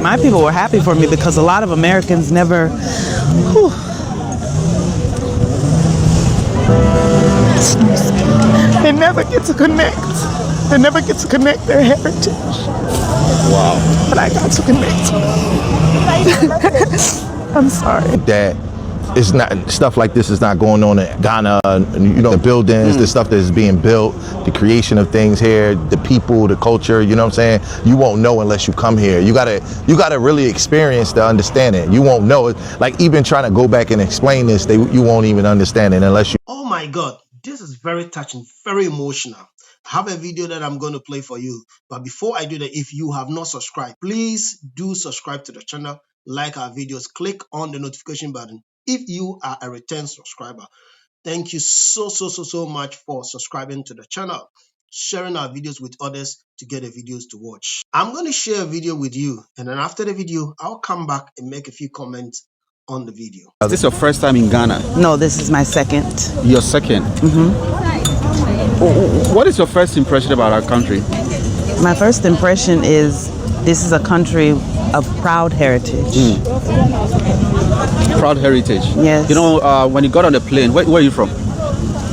My people were happy for me because a lot of Americans never, they never get to connect. They never get to connect their heritage. Wow. But I got to connect. I'm sorry. That it's not, stuff like this is not going on in Ghana. You know, the buildings, the stuff that is being built, the creation of things here, the people, the culture. You know what I'm saying? You won't know unless you come here. You gotta really experience to understand it. You won't know it. Like even trying to go back and explain this, you won't even understand it unless you. Oh my God, this is very touching, very emotional. I have a video that I'm going to play for you. But before I do that, if you have not subscribed, please do subscribe to the channel, like our videos, click on the notification button. If you are a return subscriber, thank you so much for subscribing to the channel, sharing our videos with others to get the videos to watch. I'm going to share a video with you, and then after the video, I'll come back and make a few comments on the video. Is this your first time in Ghana? No, this is my second. Your second? What is your first impression about our country? My first impression is this is a country of proud heritage. Proud heritage? Yes. You know, when you got on the plane, where are you from?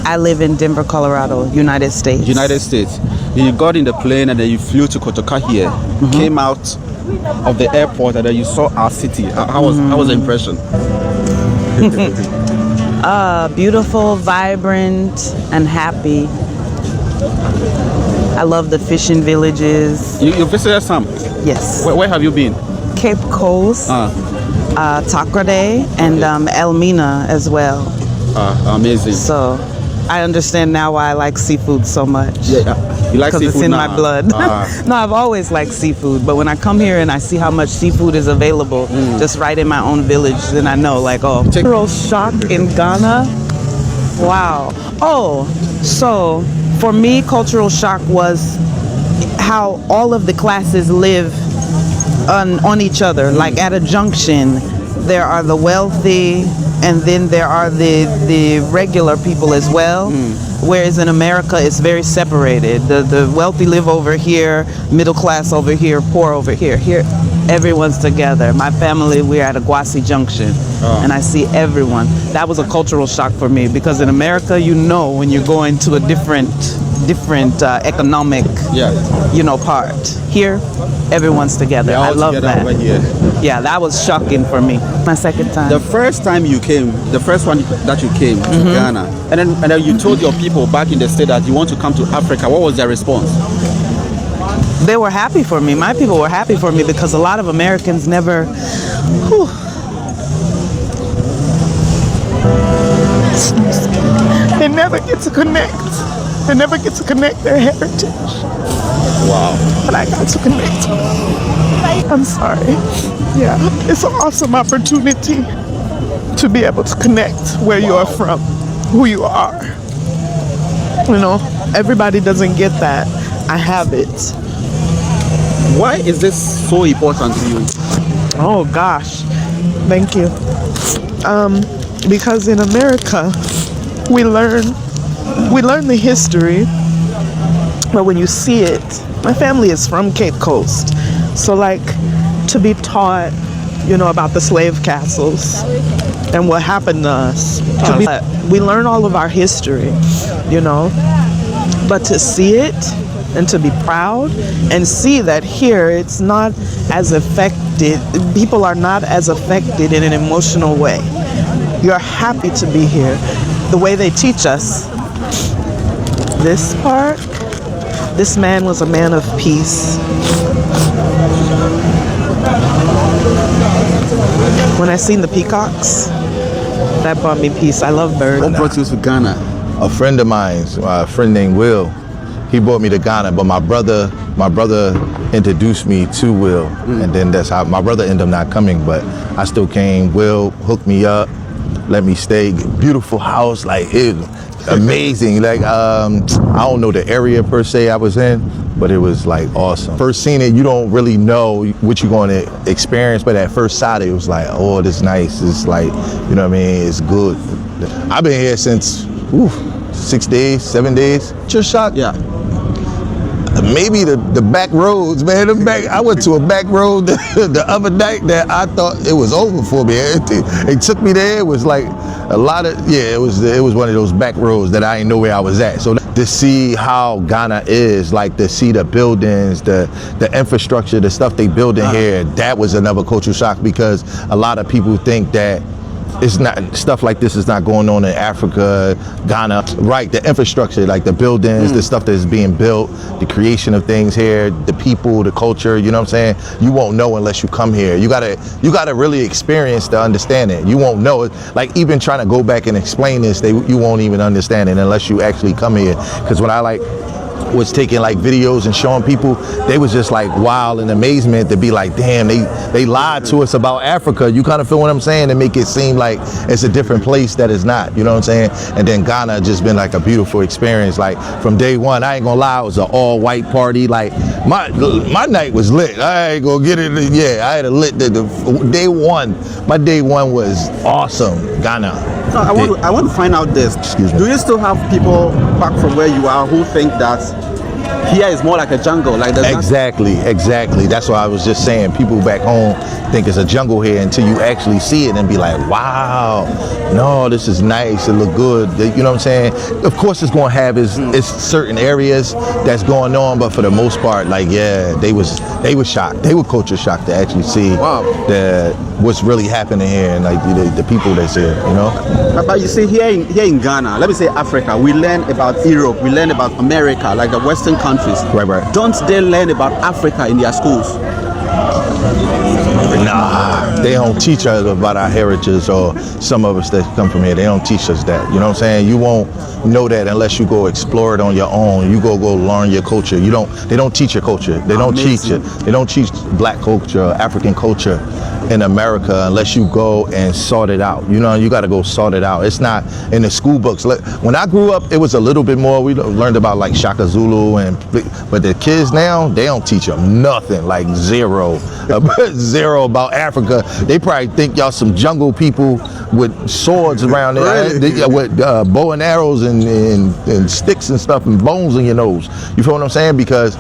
I live in Denver, Colorado, United States. United States. You got in the plane and then you flew to Kotoka here, came out of the airport and then you saw our city. How was the impression? Beautiful, vibrant, and happy. I love the fishing villages. You visited some? Yes. Where have you been? Cape Coast, Takrade, and Elmina as well. Amazing. So I understand now why I like seafood so much. Yeah, you like seafood? Because it's in now? my blood. No, I've always liked seafood, but when I come here and I see how much seafood is available just right in my own village, then I know, like, oh, cultural shock in Ghana. Wow. Oh, so for me, cultural shock was how all of the classes live on each other. Like at a junction, there are the wealthy, and then there are the regular people as well. Whereas in America, it's very separated. The wealthy live over here, middle class over here, poor over here. Here, everyone's together. My family, we're at Aguasi Junction, and I see everyone. That was a cultural shock for me because in America, you know when you're going to a different economic, part. Here, everyone's together. I love that. Yeah, that was shocking for me. My second time. The first time you came, the first one that you came to Ghana, and then you told your people back in the state that you want to come to Africa. What was their response? They were happy for me. My people were happy for me because a lot of Americans never. They never get to connect. They never get to connect their heritage. Wow. But I got to connect. I'm sorry. Yeah, it's an awesome opportunity to be able to connect where you are from, who you are. You know, everybody doesn't get that. I have it. Why is this so important to you? Oh gosh, thank you. Because in America, we learn the history, but when you see it, my family is from Cape Coast, so like to be taught, about the slave castles and what happened to us. We learn all of our history, but to see it and to be proud and see that here it's not as affected, people are not as affected in an emotional way. You're happy to be here. The way they teach us, this part, this man was a man of peace. When I seen the peacocks, that brought me peace. I love birds. What brought you to Ghana? A friend of mine, a friend named Will, he brought me to Ghana, but my brother introduced me to Will, and then that's how my brother ended up not coming, but I still came. Will hooked me up, let me stay. Beautiful house, like it was amazing. Like I don't know the area per se I was in, but it was like awesome. First seeing it, you don't really know what you're going to experience, but at first sight it was like, oh, this is nice. It's like, you know what I mean? It's good. I've been here since 6 days, 7 days. Just shocked. Yeah. Maybe the back roads, man. I went to a back road the other night that I thought it was over for me. It took me there. It was like a lot of It was one of those back roads that I didn't know where I was at. So to see how Ghana is, like to see the buildings, the infrastructure, the stuff they build in here, that was another cultural shock, because a lot of people think that it's not, stuff like this is not going on in Africa, Ghana. Right, the infrastructure, like the buildings, the stuff that's being built, the creation of things here, the people, the culture, you know what I'm saying? You won't know unless you come here. You gotta really experience to understand it. You won't know it. Like even trying to go back and explain this, you won't even understand it unless you actually come here. Because when I was taking like videos and showing people, they was just like wow in amazement to be like, damn, they lied to us about Africa. You kind of feel what I'm saying? And make it seem like it's a different place that is not, you know what I'm saying? And then Ghana just been like a beautiful experience. Like from day one, I ain't gonna lie, it was an all white party. Like my night was lit. I ain't gonna get it. Yeah, I had a lit the day one. My day one was awesome. Ghana. So I want to find out this. Excuse me. Do you still have people back from where you are who think that here is more like a jungle? Like exactly. That's what I was just saying. People back home think it's a jungle here until you actually see it and be like, wow, no, this is nice. It look good. You know what I'm saying? Of course, it's going to have its certain areas that's going on, but for the most part, like, yeah, they was shocked. They were culture shocked to actually see what's really happening here and like the people that's here. You know. But you see, here in Ghana, let me say Africa, we learn about Europe, we learn about America, like the Western countries. Right. Don't they learn about Africa in their schools? Nah, they don't teach us about our heritage, or some of us that come from here, they don't teach us that. You know what I'm saying? You won't know that unless you go explore it on your own. You go learn your culture. They don't teach your culture. They don't teach it. They don't teach black culture, African culture in America unless you go and sort it out. You know, you got to go sort it out. It's not in the school books. When I grew up, it was a little bit more. We learned about like Shaka Zulu, but the kids now, they don't teach them nothing, like zero about Africa. They probably think y'all some jungle people with swords around there, with bow and arrows and sticks and stuff and bones in your nose. You feel what I'm saying? Because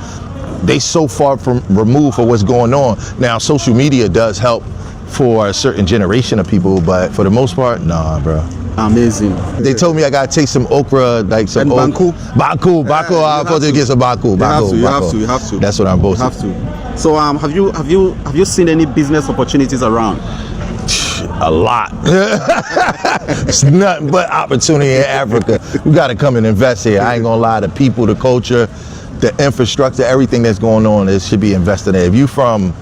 they so far from removed for what's going on. Now, social media does help for a certain generation of people, but for the most part, nah, bro. Amazing. They told me I gotta take some okra, like some Baku. I'm supposed to get some Baku. You have to. That's what I'm supposed to. So, have you seen any business opportunities around? A lot. It's nothing but opportunity in Africa. You gotta come and invest here. I ain't gonna lie. The people, the culture, the infrastructure, everything that's going on, it should be invested in. If you from,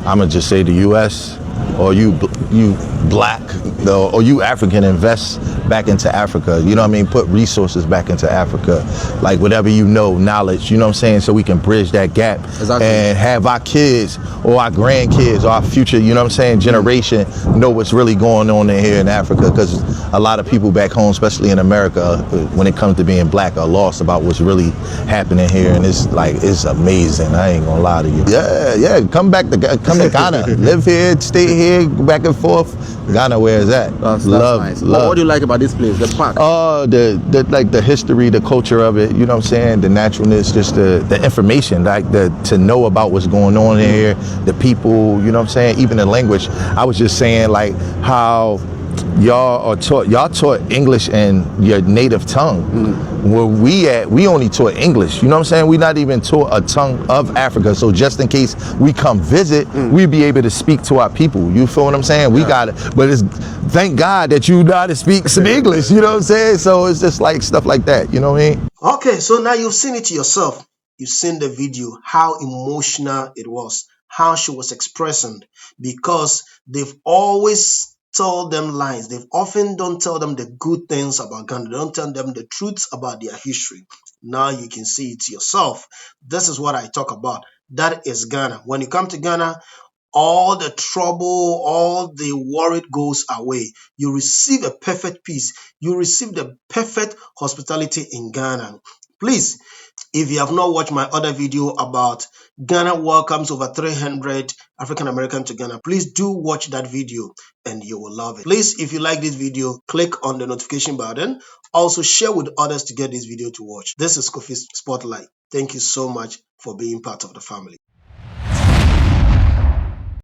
I'm gonna just say the U.S. or you black or you African, invest back into Africa. You know what I mean? Put resources back into Africa, like whatever you know, knowledge. You know what I'm saying? So we can bridge that gap and have our kids or our grandkids or our future, you know what I'm saying, generation know what's really going on in here in Africa. Because a lot of people back home, especially in America, when it comes to being black, are lost about what's really happening here, and it's amazing. I ain't gonna lie to you. Yeah. Come to Ghana, live here, stay here, go back and forth. Ghana, where is that? That's nice. What do you like about this place, the park? The history, the culture of it. You know what I'm saying? The naturalness, just the information, like to know about what's going on in here, the people. You know what I'm saying? Even the language. I was just saying like how y'all taught English in your native tongue. Where we only taught English. You know what I'm saying? We not even taught a tongue of Africa. So just in case we come visit, we be able to speak to our people. You feel what I'm saying? We got it. But thank God that you know how to speak some English. You know what I'm saying? So it's just like stuff like that. You know what I mean? Okay, so now you've seen it yourself. You've seen the video, how emotional it was, how she was expressing, because they've always told them lies. They've often don't tell them the good things about Ghana. They don't tell them the truths about their history. Now you can see it yourself. This is what I talk about. That is Ghana. When you come to Ghana, all the trouble, all the worry goes away. You receive a perfect peace. You receive the perfect hospitality in Ghana. Please, If you have not watched my other video about Ghana welcomes over 300 African American to Ghana, please do watch that video and you will love it. Please, if you like this video, click on the notification button. Also share with others to get this video to watch. This is Kofi Spotlight. Thank you so much for being part of the family.